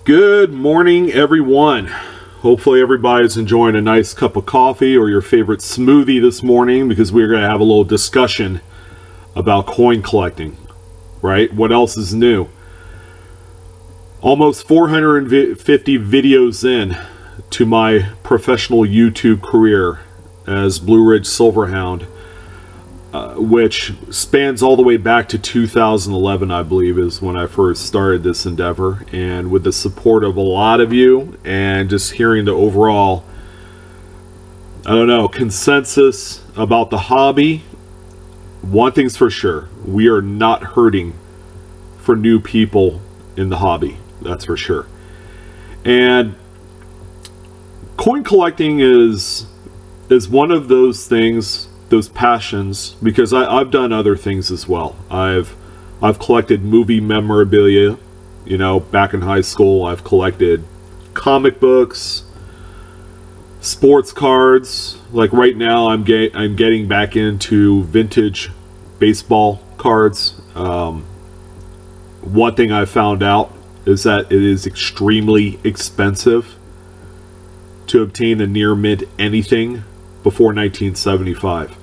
Good morning, everyone. Hopefully everybody's enjoying a nice cup of coffee or your favorite smoothie this morning, because we're going to have a little discussion about coin collecting, right? What else is new? Almost 450 videos in to my professional YouTube career as Blue Ridge Silverhound, which spans all the way back to 2011, I believe, is when I first started this endeavor. And with the support of a lot of you and just hearing the overall, I don't know, consensus about the hobby, one thing's for sure: we are not hurting for new people in the hobby. That's for sure. And coin collecting is one of those things, those passions, because I've done other things as well. I've collected movie memorabilia, you know, back in high school. I've collected comic books, sports cards. Like right now, I'm getting back into vintage baseball cards. One thing I found out is that it is extremely expensive to obtain a near mint anything before 1975,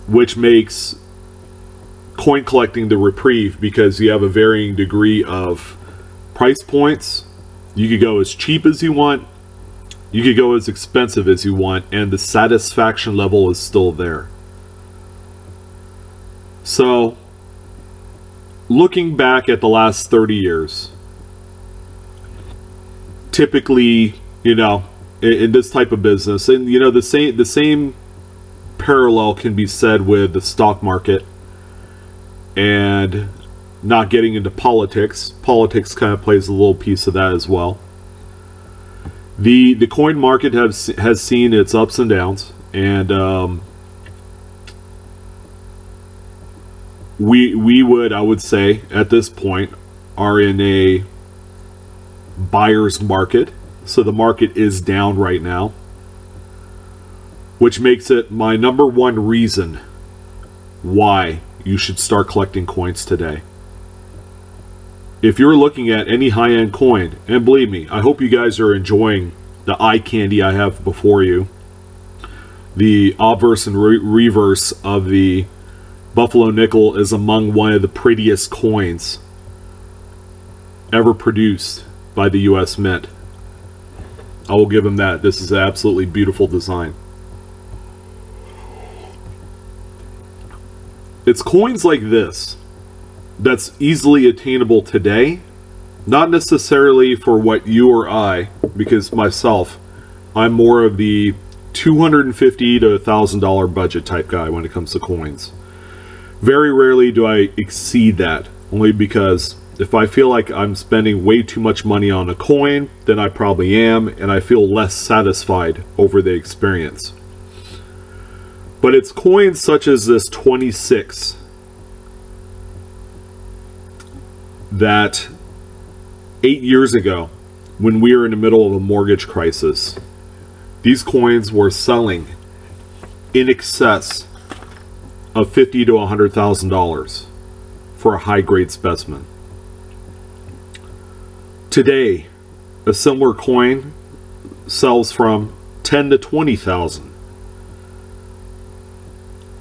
which makes coin collecting the reprieve, because you have a varying degree of price points. You could go as cheap as you want, you could go as expensive as you want, and the satisfaction level is still there. So looking back at the last 30 years, typically, you know, in this type of business, and you know, the same parallel can be said with the stock market, and not getting into politics. Politics kind of plays a little piece of that as well. The coin market has seen its ups and downs, and I would say at this point are in a buyer's market. So the market is down right now, which makes it my number one reason why you should start collecting coins today. If you're looking at any high-end coin, and believe me, I hope you guys are enjoying the eye candy I have before you. The obverse and reverse of the Buffalo nickel is among one of the prettiest coins ever produced by the US Mint. I will give them that. This is an absolutely beautiful design. It's coins like this that's easily attainable today, not necessarily for what you or I, because myself, I'm more of the $250 to $1,000 budget type guy when it comes to coins. Very rarely do I exceed that, only because if I feel like I'm spending way too much money on a coin, then I probably am, and I feel less satisfied over the experience. But it's coins such as this 26 that 8 years ago, when we were in the middle of a mortgage crisis, these coins were selling in excess of $50,000 to $100,000 for a high-grade specimen. Today, a similar coin sells from $10,000 to $20,000.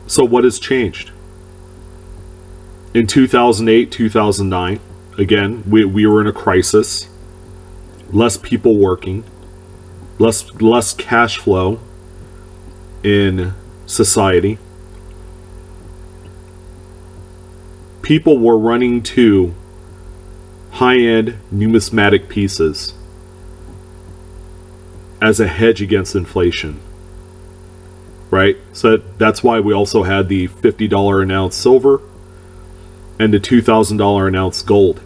So what has changed? In 2008, 2009, again, we were in a crisis. Less people working, less cash flow in society. People were running to high-end numismatic pieces as a hedge against inflation, right? So that's why we also had the $50 an ounce silver and the $2,000 an ounce gold.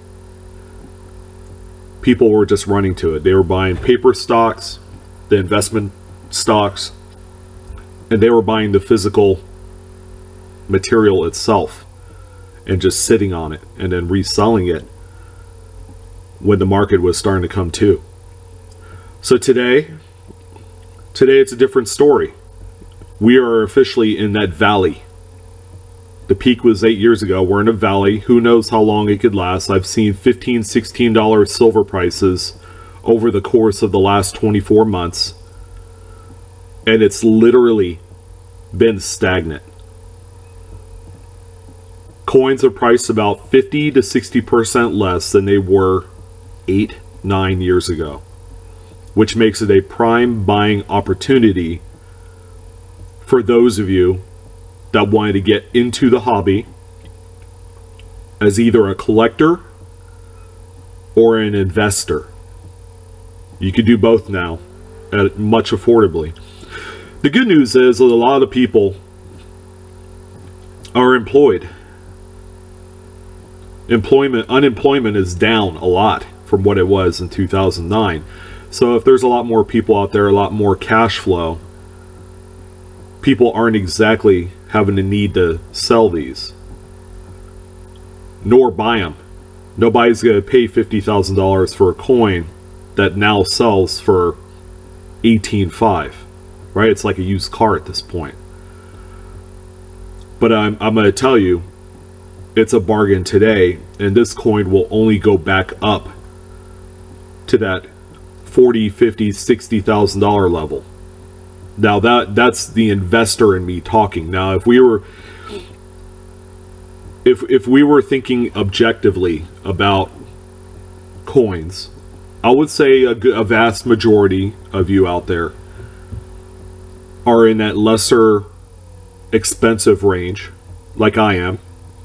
People were just running to it. They were buying paper stocks, the investment stocks, and they were buying the physical material itself and just sitting on it and then reselling it when the market was starting to come to. So today it's a different story. We are officially in that valley The peak was 8 years ago. We're in a valley. Who knows how long it could last? I've seen $15, $16 silver prices over the course of the last 24 months. And it's literally been stagnant. Coins are priced about 50 to 60% less than they were 8, 9 years ago, which makes it a prime buying opportunity for those of you that wanted to get into the hobby as either a collector or an investor. You can do both now at much affordably. The good news is that a lot of people are employed. Unemployment is down a lot from what it was in 2009. So if there's a lot more people out there, a lot more cash flow, people aren't exactly having a need to sell these, nor buy them. Nobody's going to pay $50,000 for a coin that now sells for $18,500, right? It's like a used car at this point. But I'm going to tell you, it's a bargain today, and this coin will only go back up to that $40,000, $50,000, $60,000 level. Now that's the investor in me talking. Now if we were thinking objectively about coins, I would say a vast majority of you out there are in that lesser expensive range, like I am.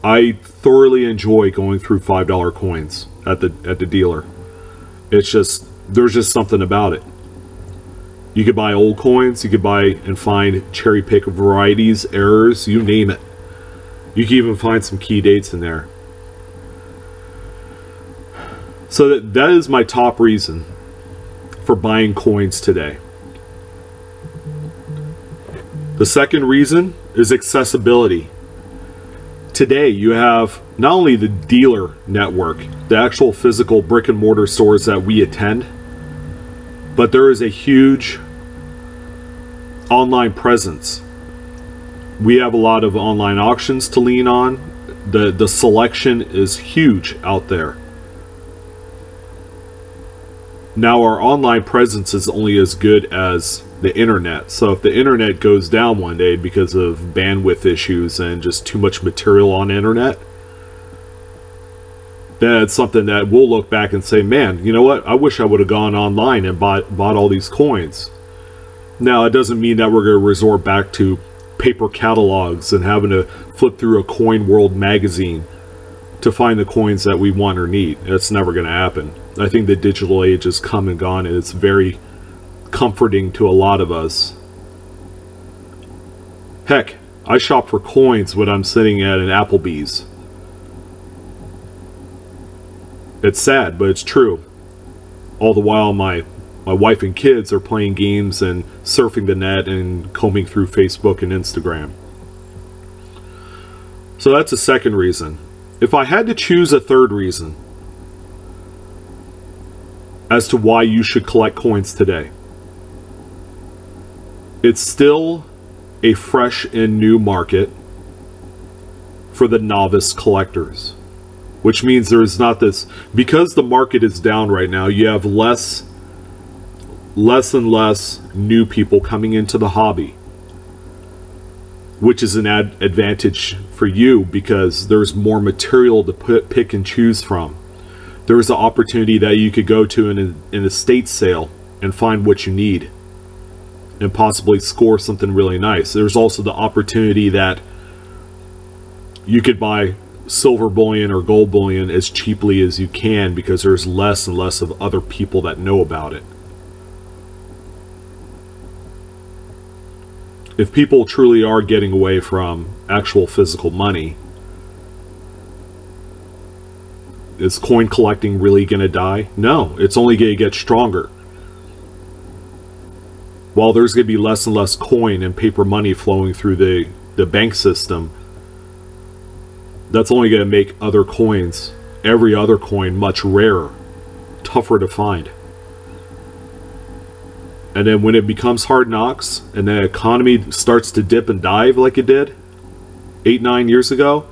I thoroughly enjoy going through $5 coins at the dealer. It's just, there's just something about it. You could buy old coins, you could buy and find cherry pick varieties, errors, you name it. You can even find some key dates in there. So that is my top reason for buying coins today. The second reason is accessibility. Today you have not only the dealer network, the actual physical brick and mortar stores that we attend, but there is a huge online presence. We have a lot of online auctions to lean on. The selection is huge out there. Now our online presence is only as good as the internet. So if the internet goes down one day because of bandwidth issues and just too much material on the internet, then it's something that we'll look back and say, man, you know what? I wish I would have gone online and bought all these coins. Now, it doesn't mean that we're going to resort back to paper catalogs and having to flip through a Coin World magazine to find the coins that we want or need. It's never going to happen. I think the digital age has come and gone, and it's very comforting to a lot of us. Heck, I shop for coins when I'm sitting at an Applebee's. It's sad, but it's true. All the while my wife and kids are playing games and surfing the net and combing through Facebook and Instagram. So that's a second reason. If I had to choose a third reason as to why you should collect coins today, it's still a fresh and new market for the novice collectors, which means there is not this, because the market is down right now, you have less and less new people coming into the hobby, which is an advantage for you because there's more material to pick and choose from. There's an opportunity that you could go to in an estate sale and find what you need and possibly score something really nice. There's also the opportunity that you could buy silver bullion or gold bullion as cheaply as you can because there's less and less of other people that know about it. If people truly are getting away from actual physical money, is coin collecting really going to die? No, it's only going to get stronger. While there's going to be less and less coin and paper money flowing through the bank system, that's only going to make other coins, every other coin, much rarer, tougher to find. And then when it becomes hard knocks and the economy starts to dip and dive like it did 8, 9 years ago,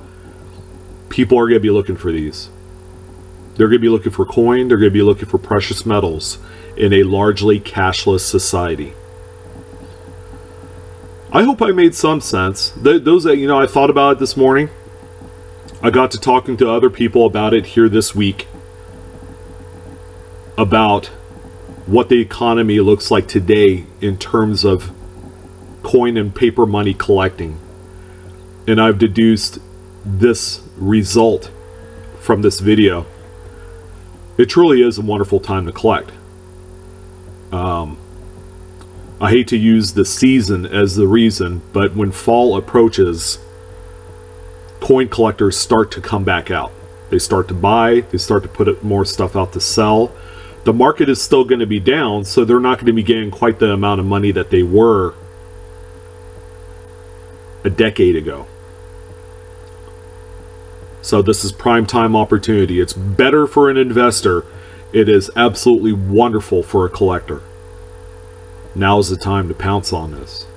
people are going to be looking for these. They're going to be looking for coin. They're going to be looking for precious metals in a largely cashless society. I hope I made some sense. Those that, you know, I thought about it this morning. I got to talking to other people about it here this week, about what the economy looks like today in terms of coin and paper money collecting. And I've deduced this result from this video. It truly is a wonderful time to collect. I hate to use the season as the reason, but when fall approaches, coin collectors start to come back out. They start to buy, they start to put more stuff out to sell. The market is still going to be down, so they're not going to be getting quite the amount of money that they were a decade ago. So this is prime time opportunity. It's better for an investor. It is absolutely wonderful for a collector. Now's the time to pounce on this.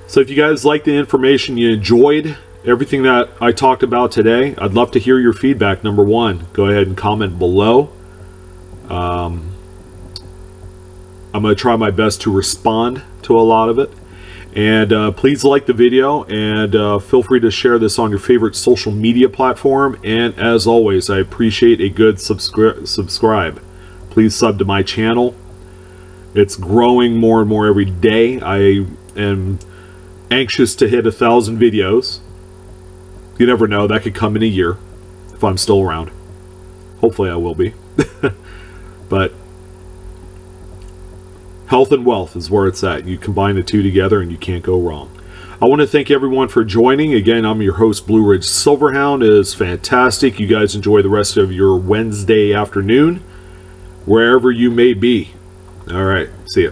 So if you guys like the information, you enjoyed everything that I talked about today, I'd love to hear your feedback. Number one, go ahead and comment below. I'm going to try my best to respond to a lot of it. And please like the video, and feel free to share this on your favorite social media platform. And as always, I appreciate a good subscribe. Please sub to my channel. It's growing more and more every day. I am anxious to hit 1,000 videos. You never know, that could come in a year if I'm still around. Hopefully I will be. But health and wealth is where it's at. You combine the two together and you can't go wrong. I want to thank everyone for joining. Again, I'm your host, Blue Ridge Silverhound. It is fantastic. You guys enjoy the rest of your Wednesday afternoon, wherever you may be. All right, see ya.